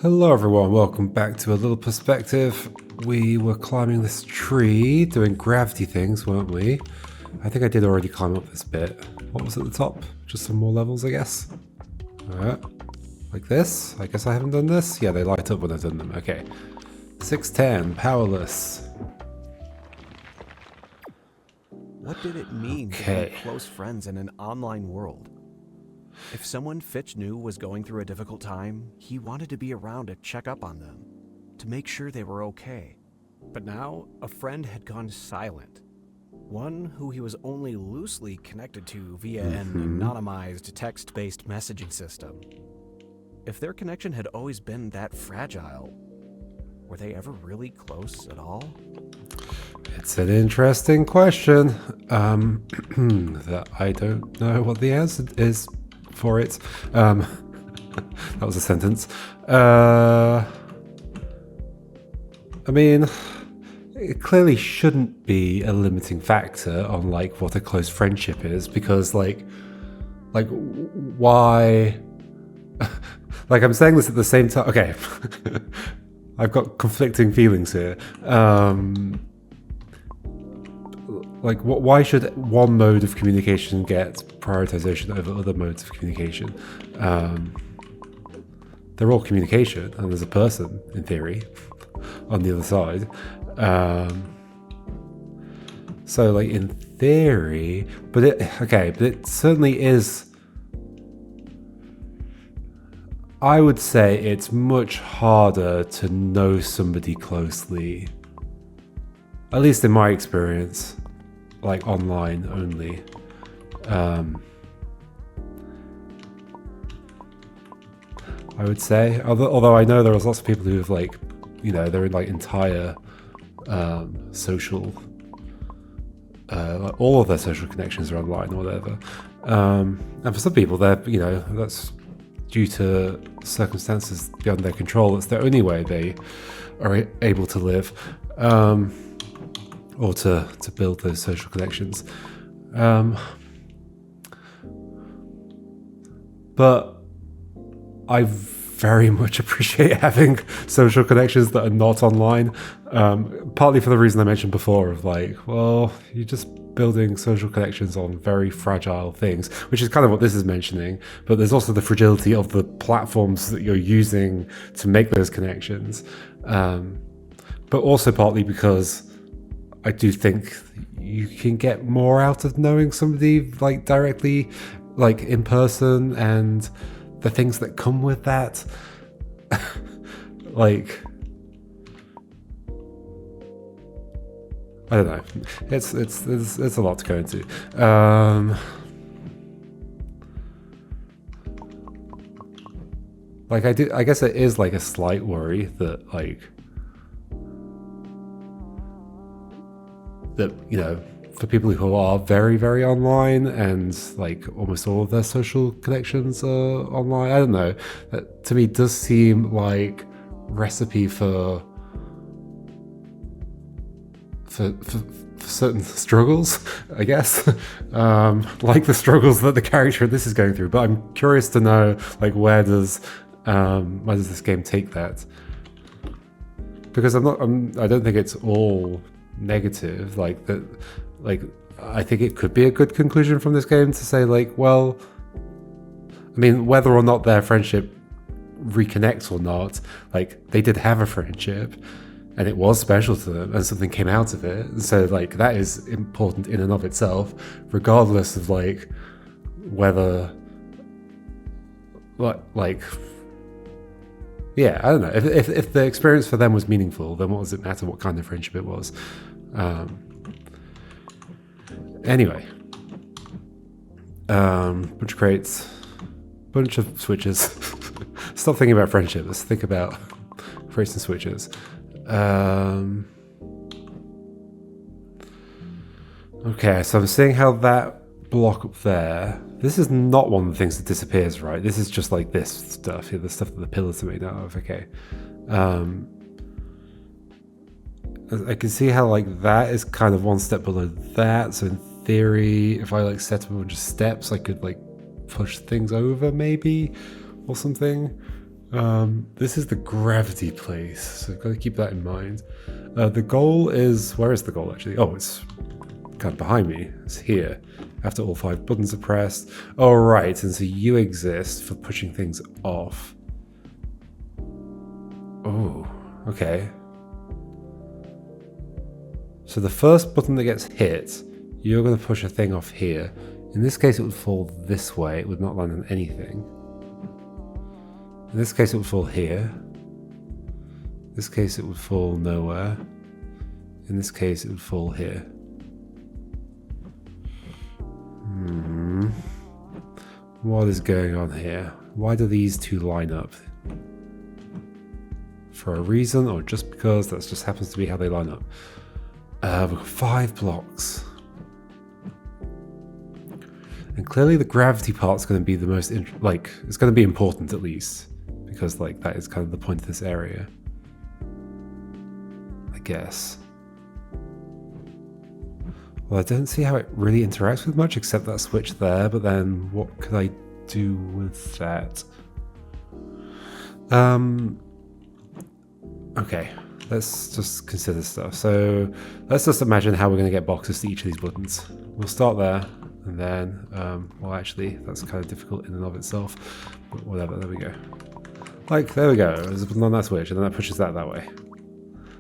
Hello everyone, welcome back to A Little Perspective. We were climbing this tree, doing gravity things, weren't we? I think I did already climb up this bit. What was at the top? Just some more levels, I guess. Alright. Like this? I guess I haven't done this? Yeah, they light up when I've done them. Okay. 610, powerless. What did it mean to be close friends in an online world? If someone Fitch knew was going through a difficult time, he wanted to be around to check up on them, to make sure they were okay. But now, a friend had gone silent. One who he was only loosely connected to via an anonymized text-based messaging system. If their connection had always been that fragile, were they ever really close at all? It's an interesting question. That I don't know what the answer is for it. That was a sentence. I mean, it clearly shouldn't be a limiting factor on like what a close friendship is, because like why? Like I'm saying this at the same time. Okay, I've got conflicting feelings here. Like, why should one mode of communication get prioritization over other modes of communication? They're all communication, and there's a person, in theory, on the other side. So, like, in theory, but it certainly is. I would say it's much harder to know somebody closely, at least in my experience. Like online only. I would say, although I know there are lots of people who have like, you know, they're in like entire social, like all of their social connections are online or whatever. And for some people, they're, you know, that's due to circumstances beyond their control. It's the only way they are able to live. Or to build those social connections. But I very much appreciate having social connections that are not online, partly for the reason I mentioned before of like, well, you're just building social connections on very fragile things, which is kind of what this is mentioning, but there's also the fragility of the platforms that you're using to make those connections, but also partly because I do think you can get more out of knowing somebody like directly, like in person, and the things that come with that. Like, I don't know. It's a lot to go into. Like I guess it is like a slight worry that like. That, you know, for people who are very, very online and like almost all of their social connections are online, I don't know, that to me does seem like recipe for certain struggles, I guess, like the struggles that the character in this is going through. But I'm curious to know, like, where does this game take that? Because I don't think it's all negative, like that. Like, I think it could be a good conclusion from this game to say, like, well, I mean, whether or not their friendship reconnects or not, like, they did have a friendship and it was special to them and something came out of it. And so, like, that is important in and of itself, regardless of, like, whether, like, yeah, I don't know. If the experience for them was meaningful, then what does it matter what kind of friendship it was? Anyway, bunch of crates, bunch of switches. Stop thinking about friendship. Let's think about crates and switches. Okay, so I'm seeing how that block up there. This is not one of the things that disappears, right? This is just like this stuff here, the stuff that the pillars are made out of. Okay. I can see how like that is kind of one step below that. So in theory, if I like set up a bunch of steps, I could like push things over maybe or something. This is the gravity place, so I've got to keep that in mind. The goal is... Where is the goal, actually? Oh, it's kind of behind me. It's here. After all 5 buttons are pressed. Oh, right, and so you exist for pushing things off. Oh, okay. So the first button that gets hit, you're going to push a thing off here. In this case, it would fall this way. It would not land on anything. In this case, it would fall here. In this case, it would fall nowhere. In this case, it would fall here. What is going on here? Why do these two line up? For a reason, or just because that just happens to be how they line up? We've got 5 blocks. And clearly the gravity part's going to be the most, it's going to be important at least. Because, that is kind of the point of this area. I guess. Well, I don't see how it really interacts with much except that switch there, but then what could I do with that? Okay, let's just consider stuff. So let's just imagine how we're going to get boxes to each of these buttons. We'll start there, and then, well, actually, that's kind of difficult in and of itself, but whatever, there we go. There we go, there's a button on that switch, and then that pushes that way.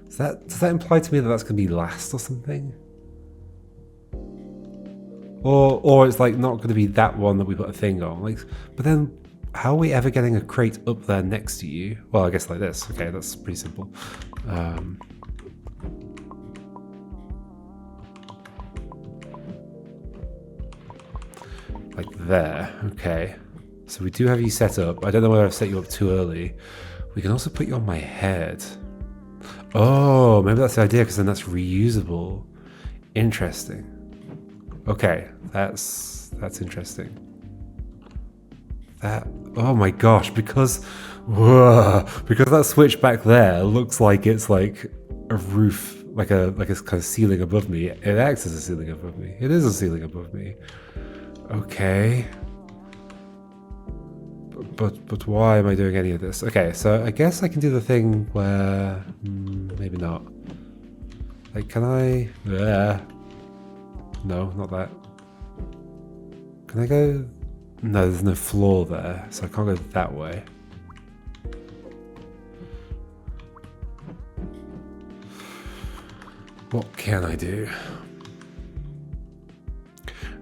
Does that imply to me that that's going to be last or something? Or it's not going to be that one that we put a thing on. But then, how are we ever getting a crate up there next to you? Well, I guess like this. Okay, that's pretty simple. Like there. Okay. So we do have you set up. I don't know whether I've set you up too early. We can also put you on my head. Oh, maybe that's the idea, because then that's reusable. Interesting. Okay, that's interesting. Oh my gosh, because that switch back there looks like it's like a roof, like a kind of ceiling above me. It acts as a ceiling above me. It is a ceiling above me. Okay. But why am I doing any of this? Okay, so I guess I can do the thing where maybe not. Can I? No, not that. Can I go? No, there's no floor there, so I can't go that way. What can I do?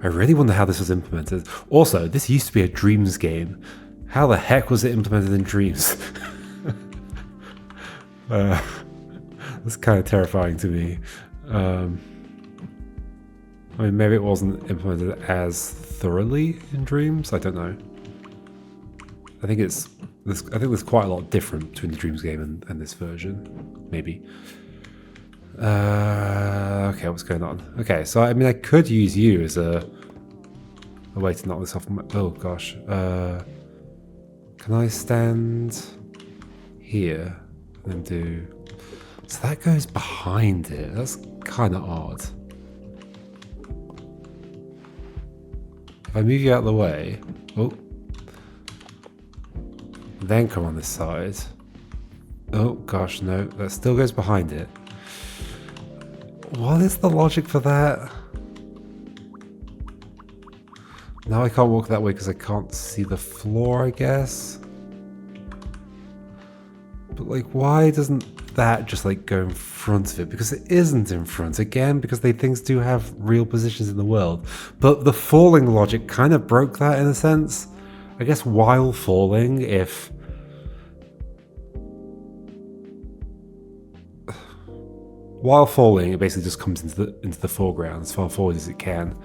I really wonder how this was implemented. Also, this used to be a Dreams game. How the heck was it implemented in Dreams? That's kind of terrifying to me. I mean, maybe it wasn't implemented as thoroughly in Dreams. I don't know. I think there's quite a lot different between the Dreams game and this version. Maybe. Okay, what's going on? Okay, so I mean, I could use you as a way to knock this off. Oh gosh. Can I stand here and do? So that goes behind it. That's kind of odd. If I move you out of the way, oh, then come on this side. Oh gosh, no, that still goes behind it. What is the logic for that? Now I can't walk that way because I can't see the floor, I guess. But why doesn't that just go in front of it? Because it isn't in front, again, because things do have real positions in the world. But the falling logic kind of broke that in a sense. I guess while falling, if... While falling, it basically just comes into the foreground as far forward as it can,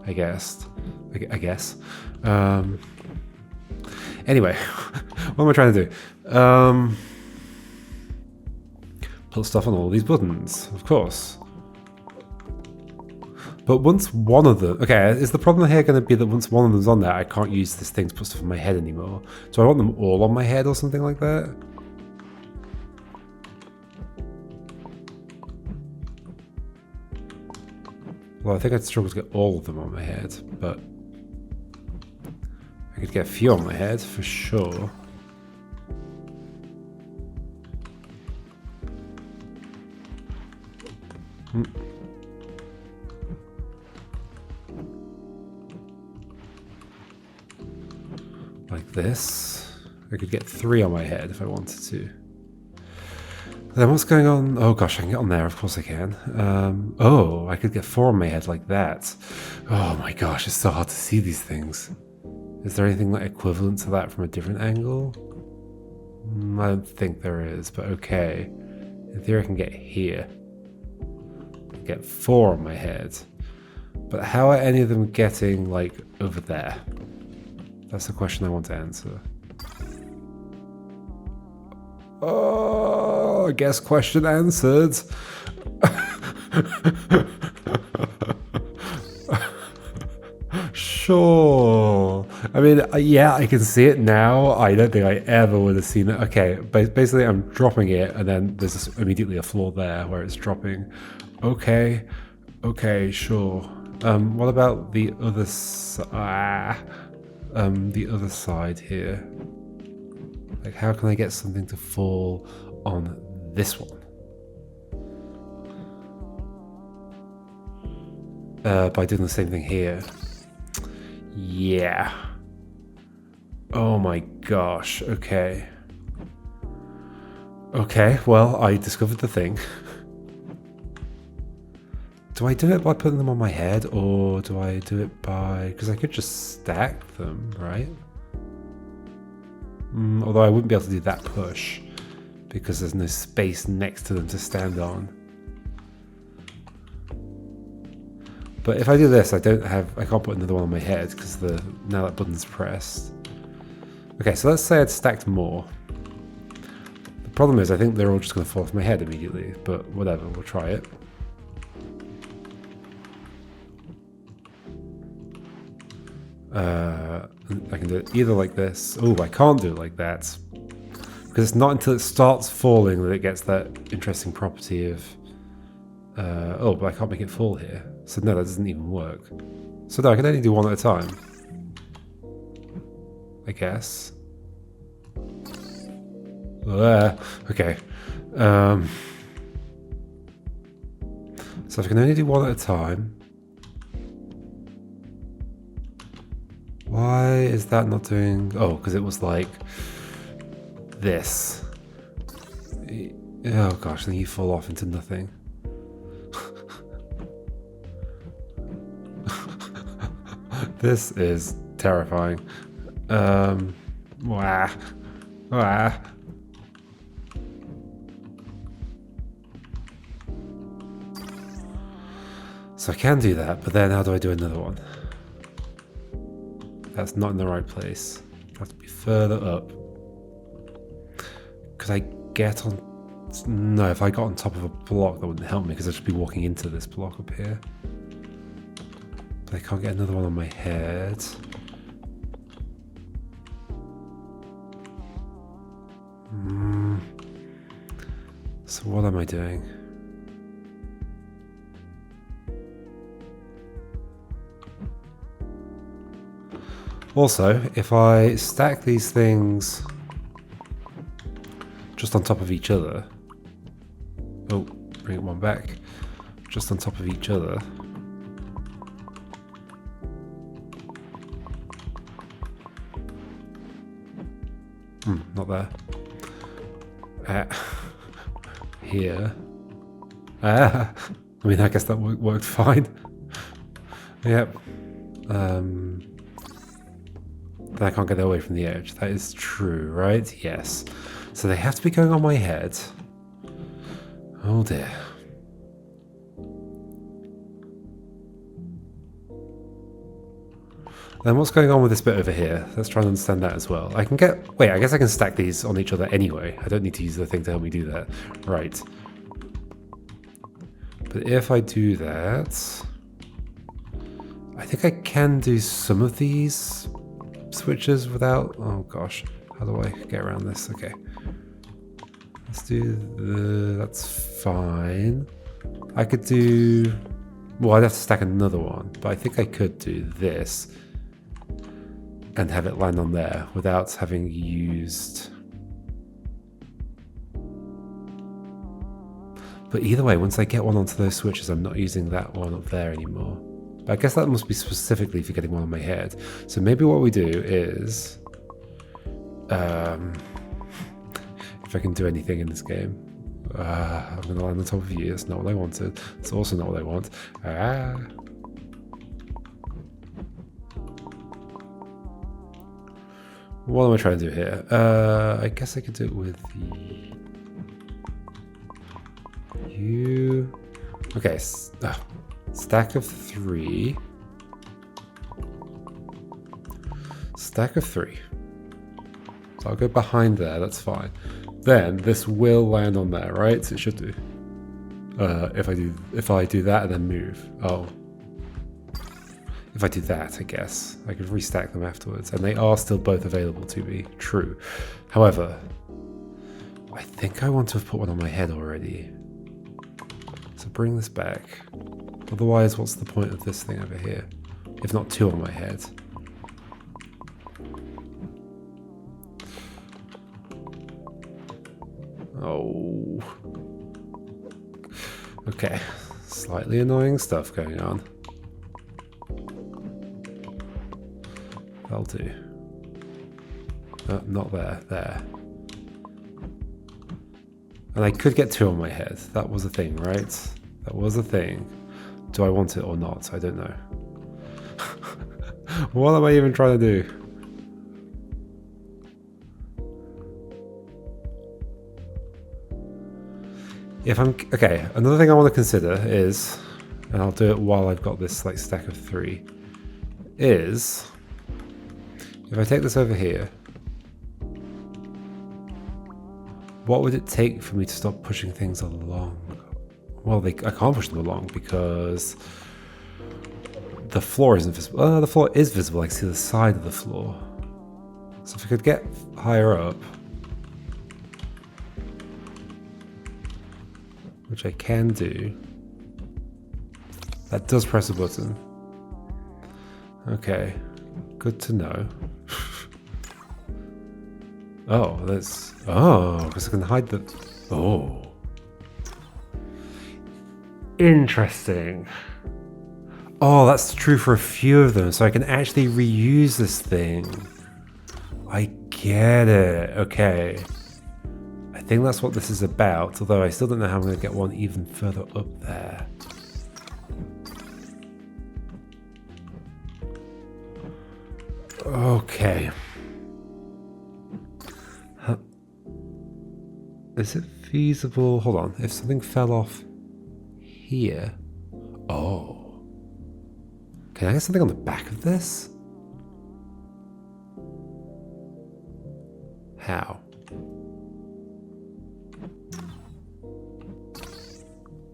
I guess. Anyway, what am I trying to do? Put stuff on all these buttons, of course. But once one of them... Okay, is the problem here going to be that once one of them's on there, I can't use this thing to put stuff on my head anymore? Do I want them all on my head or something like that? Well, I think I'd struggle to get all of them on my head, but I could get a few on my head for sure. Like this. I could get 3 on my head if I wanted to. Then what's going on? Oh gosh, I can get on there, of course I can. Oh, I could get 4 on my head like that. Oh my gosh, it's so hard to see these things. Is there anything like equivalent to that from a different angle? I don't think there is, but okay. In theory I can get here. Get 4 on my head. But how are any of them getting like over there? That's the question I want to answer. Oh, I guess question answered. Sure. I mean, yeah, I can see it now. I don't think I ever would have seen it. Okay, basically I'm dropping it and then there's just immediately a floor there where it's dropping. Okay, sure. What about the other the other side here? Like, how can I get something to fall on this one? By doing the same thing here. Yeah. Oh my gosh, okay. Okay, well, I discovered the thing. Do I do it by putting them on my head, or do I do it by... Because I could just stack them, right? Although I wouldn't be able to do that push, because there's no space next to them to stand on. But if I do this, I can't put another one on my head, because now that button's pressed. Okay, so let's say I'd stacked more. The problem is, I think they're all just going to fall off my head immediately, but whatever, we'll try it. I can do it either like this. Oh, I can't do it like that. Because it's not until it starts falling that it gets that interesting property of... oh, but I can't make it fall here. So no, that doesn't even work. So no, I can only do one at a time. I guess. Okay. So I can only do one at a time. Why is that not doing... Oh, because it was like this. Oh gosh, then you fall off into nothing. This is terrifying. Wah. Wah. So I can do that, but then how do I do another one? That's not in the right place. I have to be further up. Could I get on... No, if I got on top of a block, that wouldn't help me because I'd just be walking into this block up here. But I can't get another one on my head. So what am I doing? Also, if I stack these things just on top of each other... Oh, bring it one back. Just on top of each other... not there. Here. I mean, I guess that worked fine. Yep. Then I can't get away from the edge. That is true, right? Yes. So they have to be going on my head. Oh dear. Then what's going on with this bit over here? Let's try and understand that as well. I can get... Wait, I guess I can stack these on each other anyway. I don't need to use the thing to help me do that. Right. But if I do that... I think I can do some of these switches without... Oh gosh. How do I get around this? Okay. Let's do the... That's fine. I could do... Well, I'd have to stack another one. But I think I could do this. And have it land on there without having used... But either way, once I get one onto those switches, I'm not using that one up there anymore. But I guess that must be specifically for getting one on my head. So maybe what we do is... if I can do anything in this game. I'm going to land on top of you. That's not what I wanted. It's also not what I want. What am I trying to do here? I guess I could do it with you. Okay, stack of 3. Stack of 3. So I'll go behind there, that's fine. Then this will land on there, right? So it should do. If I do that and then move. Oh. If I do that, I guess. I could restack them afterwards. And they are still both available to me. True. However, I think I want to have put one on my head already. So bring this back. Otherwise, what's the point of this thing over here? If not 2 on my head. Oh. Okay. Slightly annoying stuff going on. That'll do. Not there. There. And I could get 2 on my head. That was a thing, right? That was a thing. Do I want it or not? I don't know. What am I even trying to do? If I'm... Okay, another thing I want to consider is, and I'll do it while I've got this like stack of 3, is if I take this over here, what would it take for me to stop pushing things along? Well, I can't push them along because the floor isn't visible. The floor is visible. I can see the side of the floor. So if I could get higher up, which I can do, that does press a button. Okay, good to know. Oh, that's... Oh, because I can hide the... Oh. Interesting. Oh, that's true for a few of them, so I can actually reuse this thing. I get it. Okay. I think that's what this is about, although I still don't know how I'm going to get one even further up there. Okay. Is it feasible? Hold on. If something fell off here... Oh. Can I get something on the back of this? How?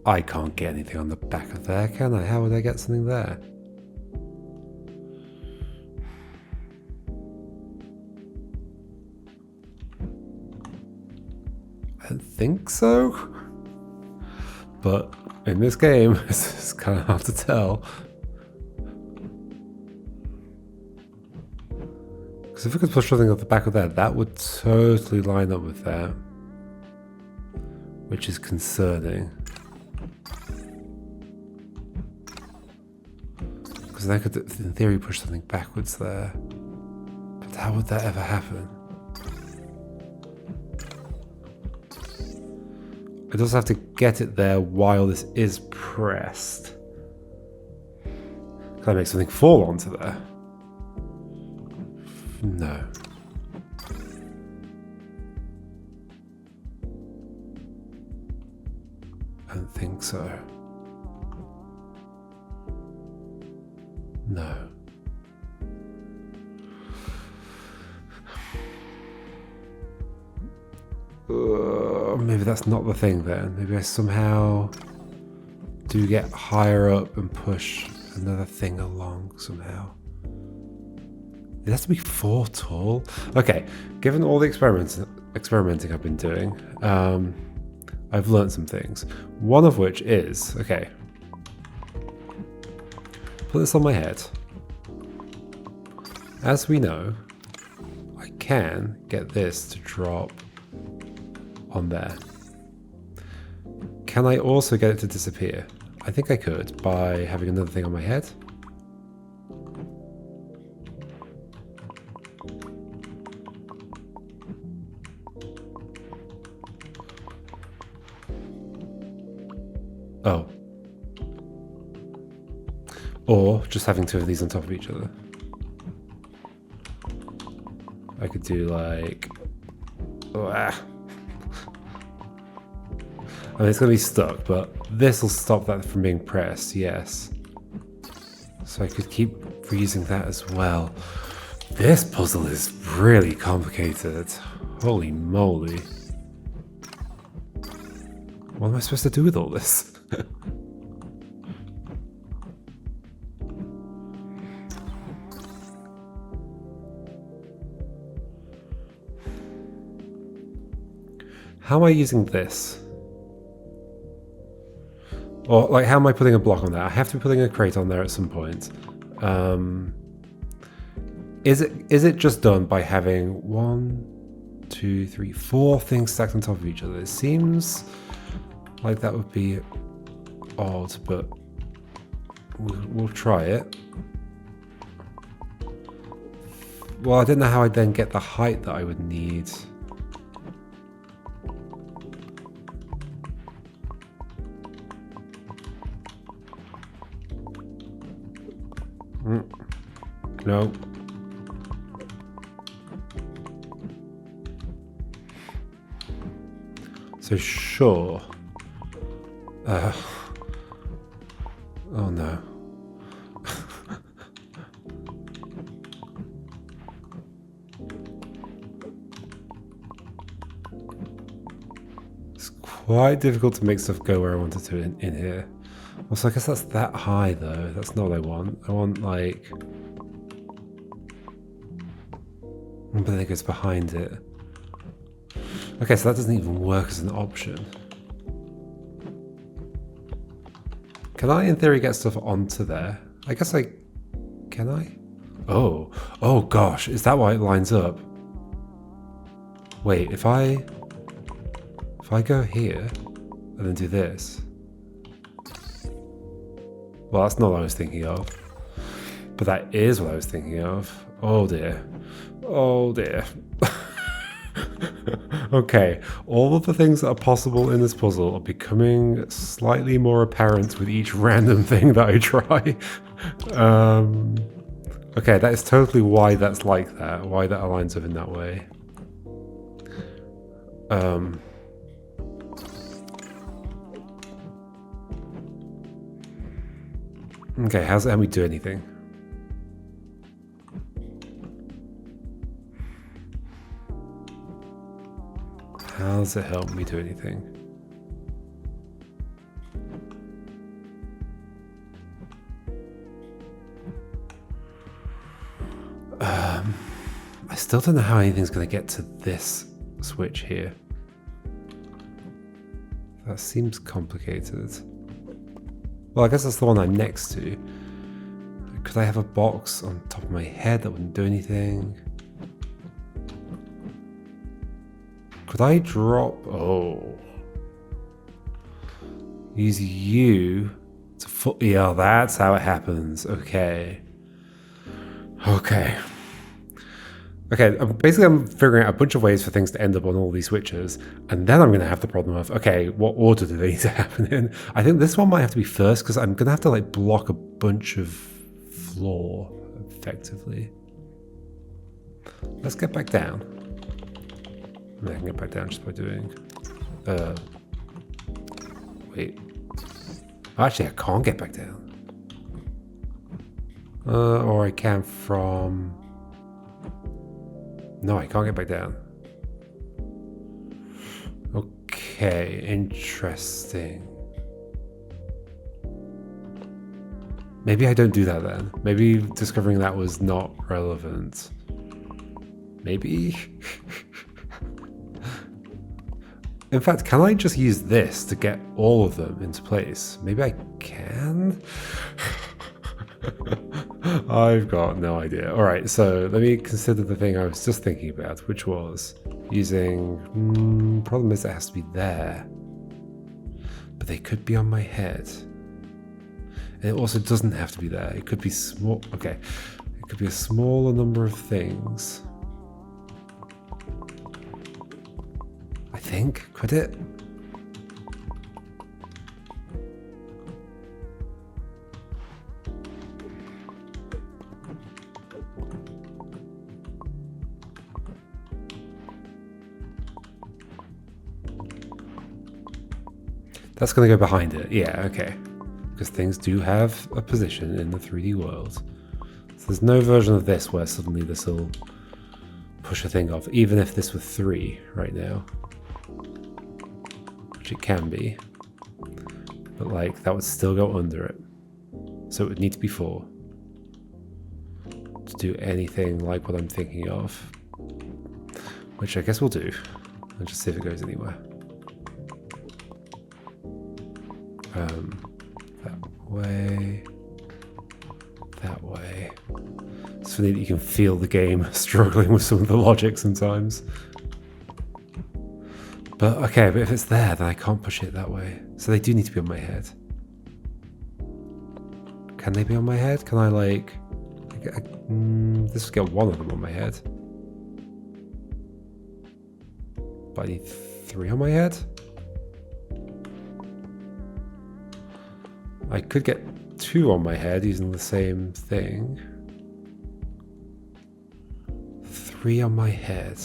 I can't get anything on the back of there, can I? How would I get something there? I don't think so. But in this game, it's kind of hard to tell. Because if I could push something off the back of there, that would totally line up with that. Which is concerning. Because then I could, in theory, push something backwards there. But how would that ever happen? I just have to get it there while this is pressed. Can I make something fall onto there? No. I don't think so. No. Maybe that's not the thing then. Maybe I somehow do get higher up and push another thing along somehow. It has to be 4 tall. Okay, given all the experimenting I've been doing, I've learned some things. One of which is, okay, put this on my head. As we know, I can get this to drop on there. can I also get it to disappear? I think I could by having another thing on my head. Oh. Or just having two of these on top of each other. I could do like... Oh, I mean, it's going to be stuck, but this will stop that from being pressed, yes. So I could keep reusing that as well. This puzzle is really complicated. Holy moly. What am I supposed to do with all this? How am I using this? Or, like, how am I putting a block on there? I have to be putting a crate on there at some point. Is it just done by having 1, 2, 3, 4 things stacked on top of each other? It seems like that would be odd, but we'll try it. Well, I don't know how I'd then get the height that I would need. No. So sure. Oh no. It's quite difficult to make stuff go where I want it to in here. Also, I guess that's that high though. That's not what I want. I want like... But then it goes behind it. Okay, so that doesn't even work as an option. Can I, in theory, get stuff onto there? I guess I... Can I? Oh. Oh gosh, is that why it lines up? Wait, if I go here and then do this... Well, that's not what I was thinking of. But that is what I was thinking of. Oh dear. Oh dear. Okay, all of the things that are possible in this puzzle are becoming slightly more apparent with each random thing that I try. Okay, that is totally why that's like that, why that aligns up in that way. Okay, how's it help me do anything? How does it help me do anything? I still don't know how anything's going to get to this switch here. That seems complicated. Well, I guess that's the one I'm next to. Could I have a box on top of my head that wouldn't do anything? Could I drop... Oh. Use you to... Yeah, that's how it happens. Okay. Okay. Okay, basically I'm figuring out a bunch of ways for things to end up on all these switches, and then I'm going to have the problem of, okay, what order do they need to happen in? I think this one might have to be first, because I'm going to have to like block a bunch of floor, effectively. Let's get back down. I can get back down just by doing... Wait. Actually, I can't get back down. Or I can from... No, I can't get back down. Okay, interesting. Maybe I don't do that then. Maybe discovering that was not relevant. Maybe? In fact, can I just use this to get all of them into place? Maybe I can? I've got no idea. All right, so let me consider the thing I was just thinking about, which was using... problem is it has to be there. But they could be on my head. And it also doesn't have to be there. It could be small. Okay. It could be a smaller number of things. I think. Could it? That's going to go behind it. Yeah, okay. Because things do have a position in the 3D world. So there's no version of this where suddenly this will push a thing off, even if this were 3 right now. Which it can be. But like, that would still go under it. So it would need to be 4. To do anything like what I'm thinking of. Which I guess we'll do. And just see if it goes anywhere. That way. It's funny that you can feel the game struggling with some of the logic sometimes. But okay, but if it's there, then I can't push it that way. So they do need to be on my head. Can they be on my head? Can I like... this will get 1 of them on my head. But I need 3 on my head? I could get 2 on my head using the same thing. 3 on my head.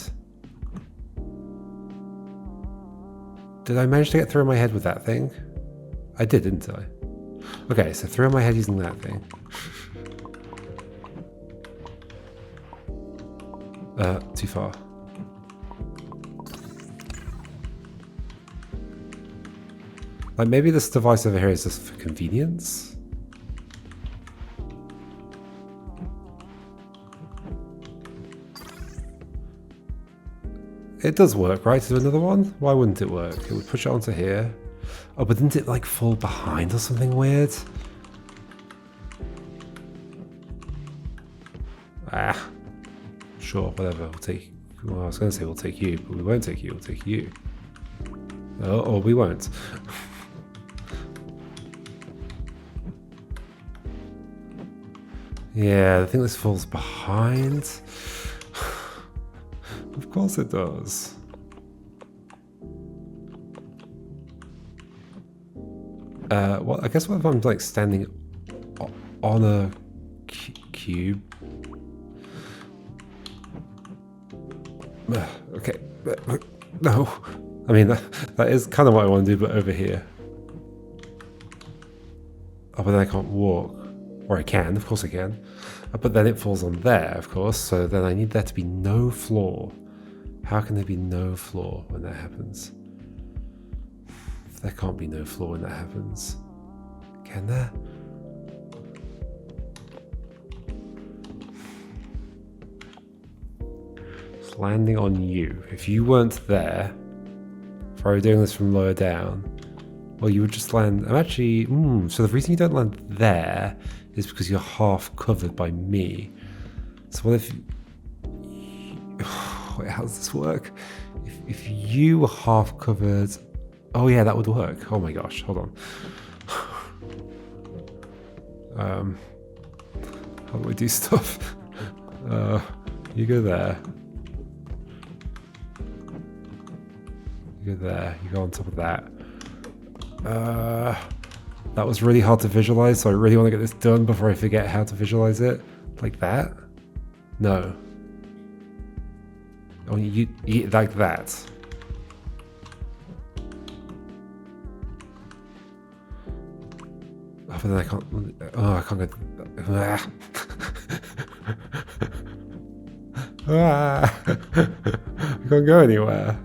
Did I manage to get 3 on my head with that thing? I did, didn't I? Okay, so 3 on my head using that thing. Too far. Like, maybe this device over here is just for convenience? It does work, right? Is there another one? Why wouldn't it work? It would push it onto here. Oh, but didn't it, like, fall behind or something weird? Ah. Sure, whatever. We'll take... Well, I was going to say we'll take you, but we won't take you. We'll take you. Oh, or we won't. Yeah, I think this falls behind. Of course it does. Well, I guess what if I'm like standing on a cube? Okay, no. I mean, that is kind of what I want to do, but over here. Oh, but then I can't walk. Or I can, of course I can. But then it falls on there, of course, so then I need there to be no floor. How can there be no floor when that happens? There can't be no floor when that happens. Can there? It's landing on you. If you weren't there, if I were doing this from lower down, well, you would just land... I'm actually... so the reason you don't land there is because you're half covered by me. So what if... Wait, how does this work? If you were half covered... Oh yeah, that would work. Oh my gosh, hold on. How do I do stuff? You go there. You go there. You go on top of that. That was really hard to visualize, so I really want to get this done before I forget how to visualize it. Like that? No. Oh, you like that. Oh, but then I can't... Oh, I can't go... Ah. Ah. I can't go anywhere.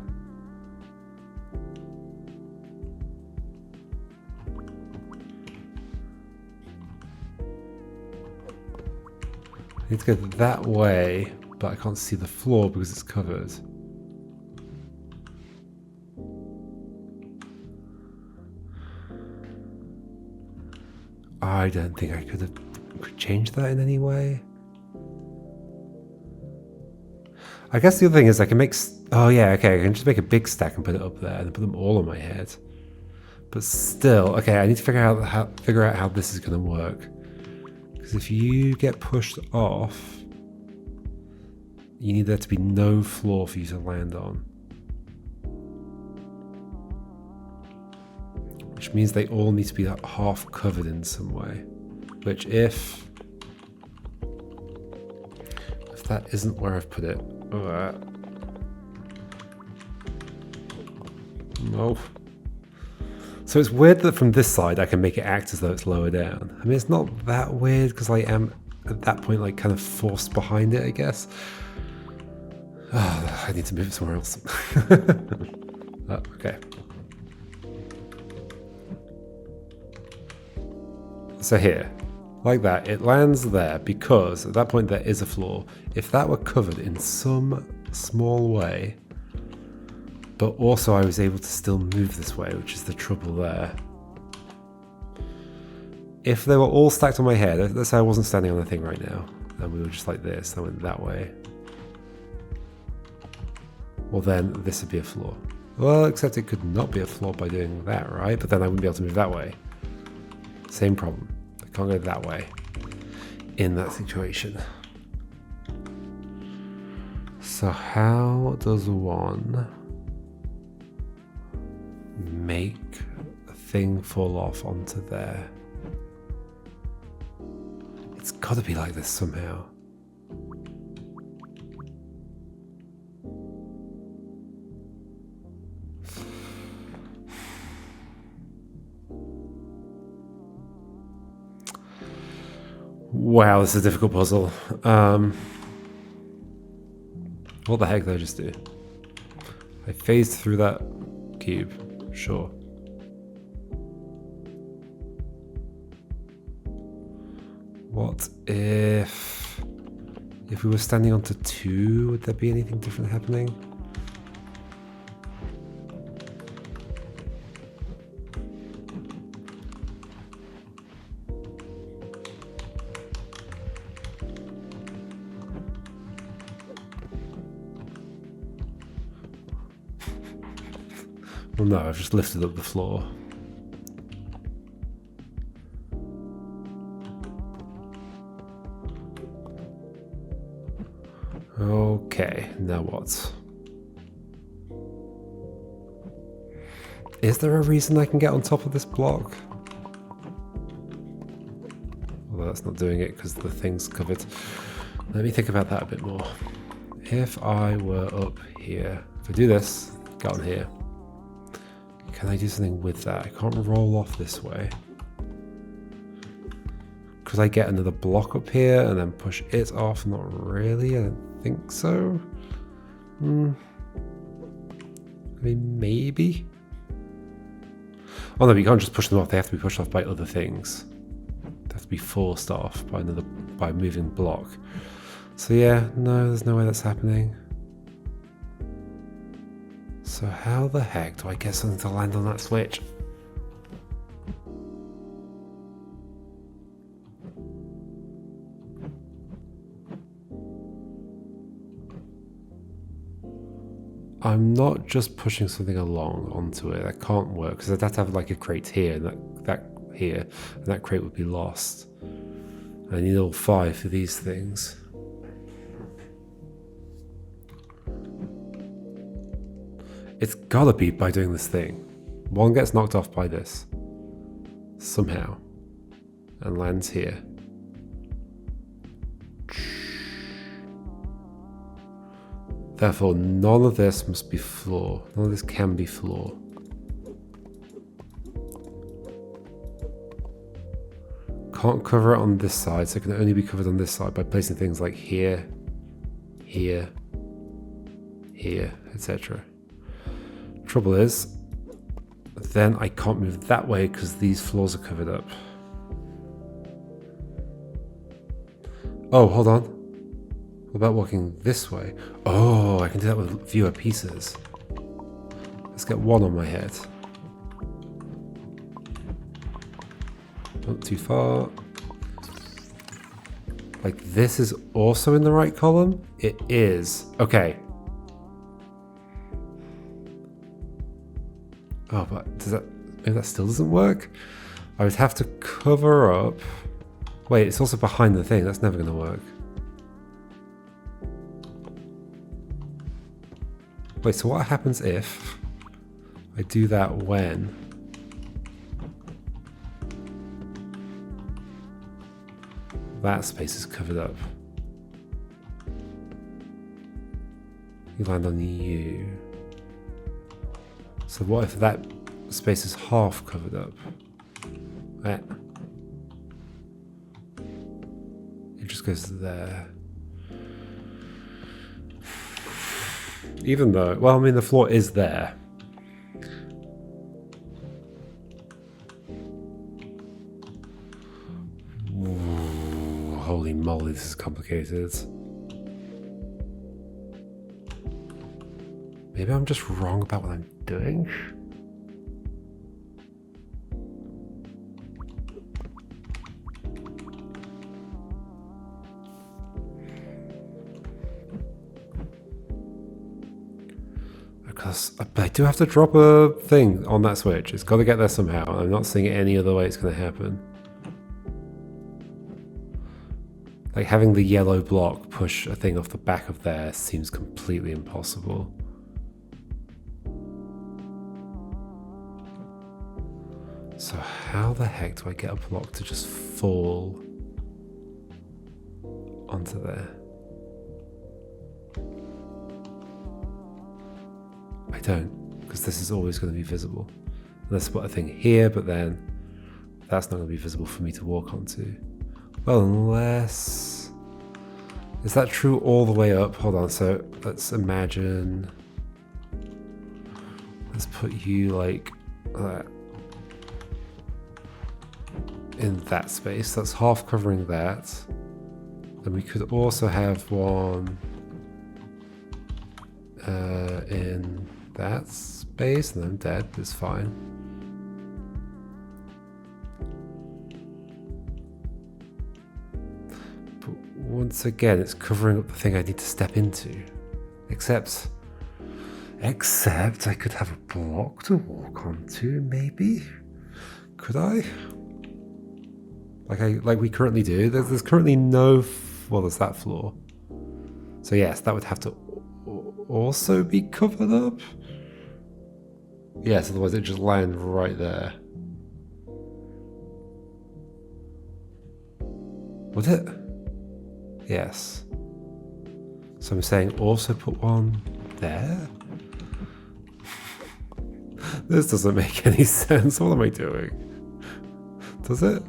I need to go that way, but I can't see the floor because it's covered. I don't think I could change that in any way. I guess the other thing is I can make... Oh yeah, okay, I can just make a big stack and put it up there and put them all on my head. But still, okay, I need to figure out how this is going to work. Because if you get pushed off, you need there to be no floor for you to land on. Which means they all need to be like half covered in some way. Which if that isn't where I've put it. No. So it's weird that from this side I can make it act as though it's lower down. I mean, it's not that weird because I am at that point like kind of forced behind it, I guess. Oh, I need to move it somewhere else. Okay. So here, like that, it lands there because at that point there is a floor. If that were covered in some small way, but also I was able to still move this way, which is the trouble there. If they were all stacked on my head, let's say I wasn't standing on the thing right now, and we were just like this, I went that way. Well then, this would be a floor. Well, except it could not be a floor by doing that, right? But then I wouldn't be able to move that way. Same problem. I can't go that way in that situation. So how does one make a thing fall off onto there? It's got to be like this somehow. Wow, this is a difficult puzzle. What the heck did I just do? I phased through that cube. Sure. What if we were standing onto 2, would there be anything different happening? Well, no, I've just lifted up the floor. Okay, now what? Is there a reason I can get on top of this block? Well, that's not doing it because the thing's covered. Let me think about that a bit more. If I were up here, if I do this, get on here. Can I do something with that? I can't roll off this way. Could I get another block up here and then push it off? Not really, I don't think so. I mean, maybe? Oh no, but you can't just push them off, they have to be pushed off by other things. They have to be forced off by by moving block. So yeah, no, there's no way that's happening. So how the heck do I get something to land on that switch? I'm not just pushing something along onto it. That can't work because I'd have to have like a crate here and that here, and that crate would be lost. I need all 5 for these things. It's gotta be by doing this thing. One gets knocked off by this somehow and lands here. Therefore, none of this must be floor. None of this can be floor. Can't cover it on this side, so it can only be covered on this side by placing things like here, here, here, etc. Trouble is, then I can't move that way because these floors are covered up. Oh, hold on. What about walking this way? Oh, I can do that with fewer pieces. Let's get one on my head. Not too far. Like this is also in the right column? It is. Okay. Oh, but does that... If that still doesn't work, I would have to cover up. Wait, it's also behind the thing. That's never going to work. Wait, so what happens if I do that when that space is covered up? You land on you. So what if that space is half covered up? Right. It just goes there. Even though, well, I mean, the floor is there. Ooh, holy moly, this is complicated. Maybe I'm just wrong about what I'm doing. But I do have to drop a thing on that switch. It's got to get there somehow. I'm not seeing it any other way it's going to happen. Like having the yellow block push a thing off the back of there seems completely impossible. So how the heck do I get a block to just fall onto there? I don't, because this is always going to be visible. Let's put a thing here, but then that's not going to be visible for me to walk onto. Well, unless... Is that true all the way up? Hold on, so let's imagine... Let's put you like that. In that space. That's half covering that. Then we could also have one in that space, and I'm dead. It's fine. But once again, it's covering up the thing I need to step into. Except I could have a block to walk onto, maybe? Could I? Like we currently do. There's currently no... Well, there's that floor. So yes, that would have to also be covered up. Yes, otherwise it'd just land right there. Would it? Yes. So I'm saying also put one there? This doesn't make any sense. What am I doing? Does it?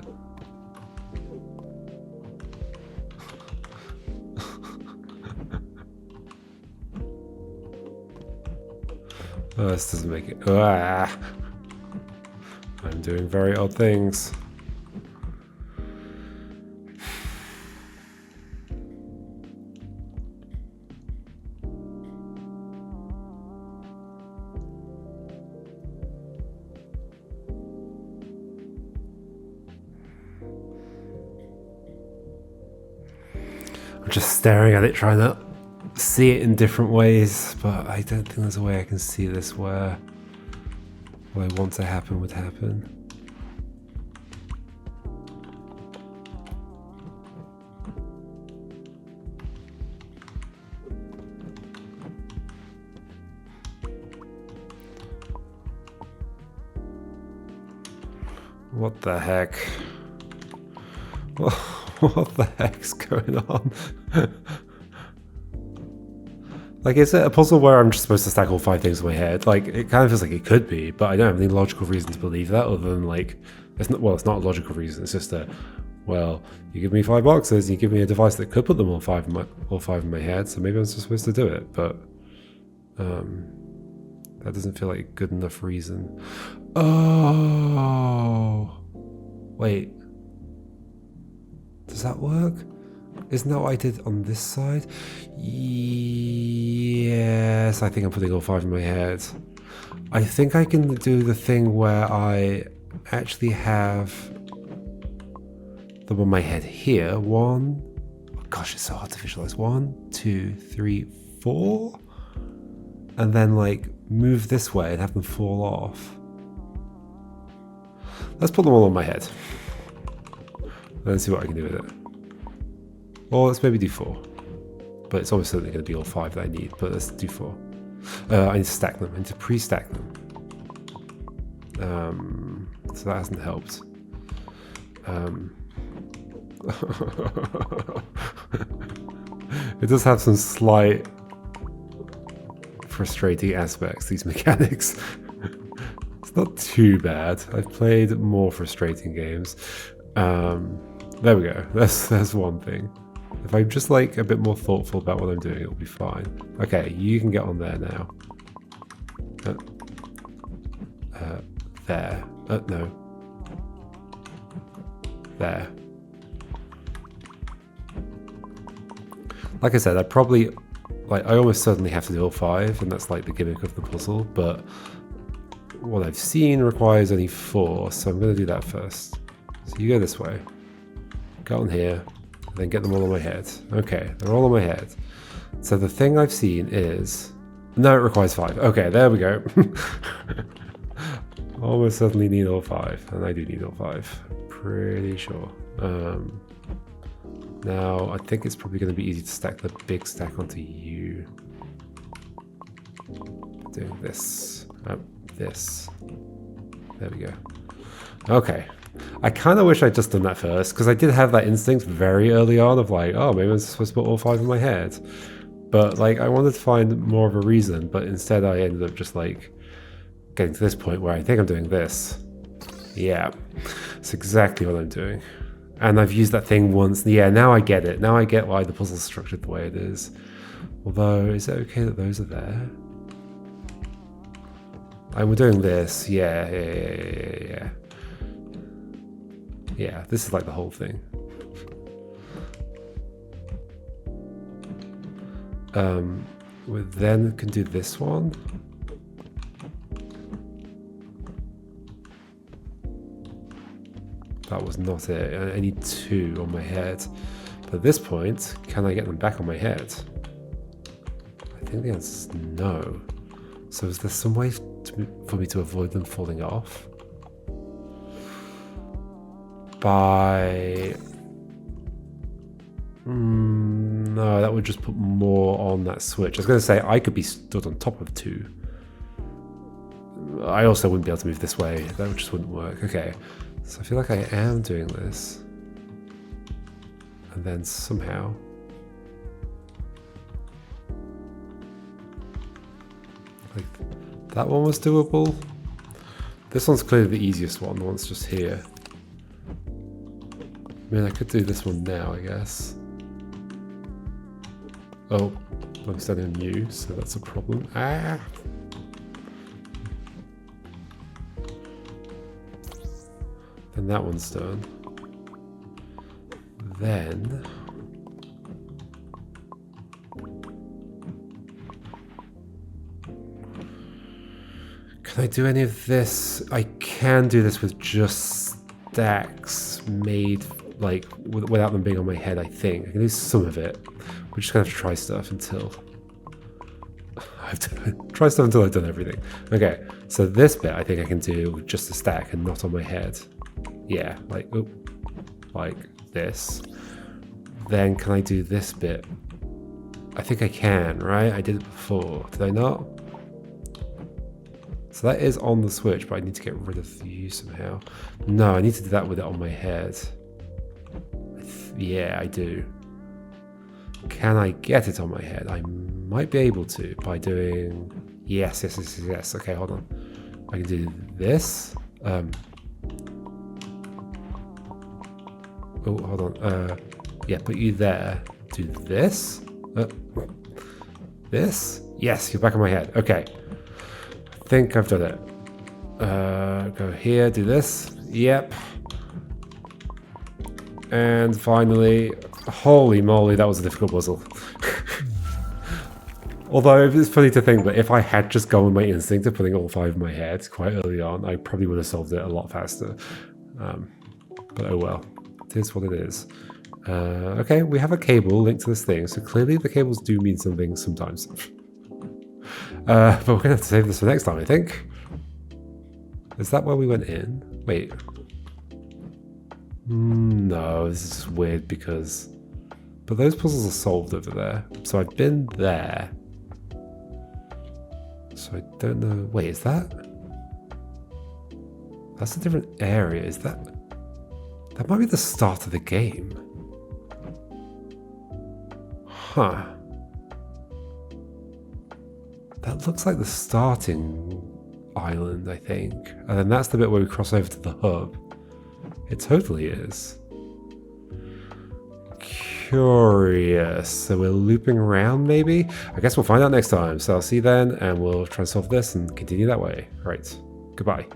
Oh, this doesn't make it. Ah! I'm doing very odd things. I'm just staring at it, trying to see it in different ways, but I don't think there's a way I can see this where what I want to happen would happen. What the heck? What the heck's going on? Like, is it a puzzle where I'm just supposed to stack all 5 things in my head? Like, it kind of feels like it could be, but I don't have any logical reason to believe that other than, like, it's not a logical reason. It's just well, you give me 5 boxes, you give me a device that could put them all five in my head, so maybe I'm just supposed to do it, but that doesn't feel like a good enough reason. Oh, wait. Does that work? Isn't that what I did on this side? Yes, I think I'm putting all 5 in my head. I think I can do the thing where I actually have them on my head here. 1, oh gosh, it's so hard to visualize. 1, 2, 3, 4. And then like move this way and have them fall off. Let's put them all on my head. Let's see what I can do with it. Or let's maybe do 4. But it's almost certainly going to be all 5 that I need. But let's do 4. I need to stack them. I need to pre-stack them. So that hasn't helped. It does have some slight frustrating aspects, these mechanics. It's not too bad. I've played more frustrating games. There we go. That's one thing. If I'm just like a bit more thoughtful about what I'm doing, it'll be fine. Okay, you can get on there now. There. No. There. Like I said, I almost certainly have to do all 5, and that's like the gimmick of the puzzle, but what I've seen requires only 4, so I'm going to do that first. So you go this way, go on here, and then get them all on my head. Okay, they're all on my head. So the thing I've seen is... No, it requires 5. Okay, there we go. Almost certainly need all 5, and I do need all 5. Pretty sure. Now, I think it's probably going to be easy to stack the big stack onto you. Doing this. This. There we go. Okay. I kind of wish I'd just done that first, because I did have that instinct very early on of like, oh, maybe I'm supposed to put all 5 in my head. But like, I wanted to find more of a reason, but instead I ended up just like getting to this point where I think I'm doing this. Yeah, it's exactly what I'm doing. And I've used that thing once. Yeah, now I get it. Now I get why the puzzle's structured the way it is. Although, is it okay that those are there? And we're doing this. Yeah. Yeah, this is like the whole thing. We then can do this one. That was not it. I need 2 on my head. But at this point, can I get them back on my head? I think the answer is no. So is there some way for me to avoid them falling off? By... no, that would just put more on that switch. I was going to say, I could be stood on top of 2. I also wouldn't be able to move this way. That just wouldn't work. Okay. So I feel like I am doing this. And then somehow... like, that one was doable. This one's clearly the easiest one. The one's just here. I mean, I could do this one now, I guess. Oh, I'm standing on you, so that's a problem. Ah! Then that one's done. Then... can I do any of this? I can do this with just stacks made, like, without them being on my head, I think. I can do some of it. We're just going to have to try stuff until... try stuff until I've done everything. Okay, so this bit I think I can do with just a stack and not on my head. Yeah, like, oh, like this. Then can I do this bit? I think I can, right? I did it before. Did I not? So that is on the switch, but I need to get rid of you somehow. No, I need to do that with it on my head. Yeah, I do. Can I get it on my head? I might be able to by doing... Yes. Okay, hold on. I can do this. Oh, hold on. Yeah, put you there. Do this. This? Yes, you're back on my head. Okay. I think I've done it. Go here, do this. Yep. And finally, holy moly, that was a difficult puzzle. Although it's funny to think that if I had just gone with my instinct of putting all 5 in my head quite early on, I probably would have solved it a lot faster. But oh well, it is what it is. Okay, we have a cable linked to this thing, so clearly the cables do mean something sometimes. But we're going to have to save this for next time, I think. Is that where we went in? Wait, No, this is just weird because... But those puzzles are solved over there. So I've been there. So I don't know... Wait, is that... That's a different area. Is that... That might be the start of the game. Huh. That looks like the starting island, I think. And then that's the bit where we cross over to the hub. It totally is. Curious. So we're looping around, maybe? I guess we'll find out next time. So I'll see you then, and we'll try and solve this and continue that way. All right. Goodbye.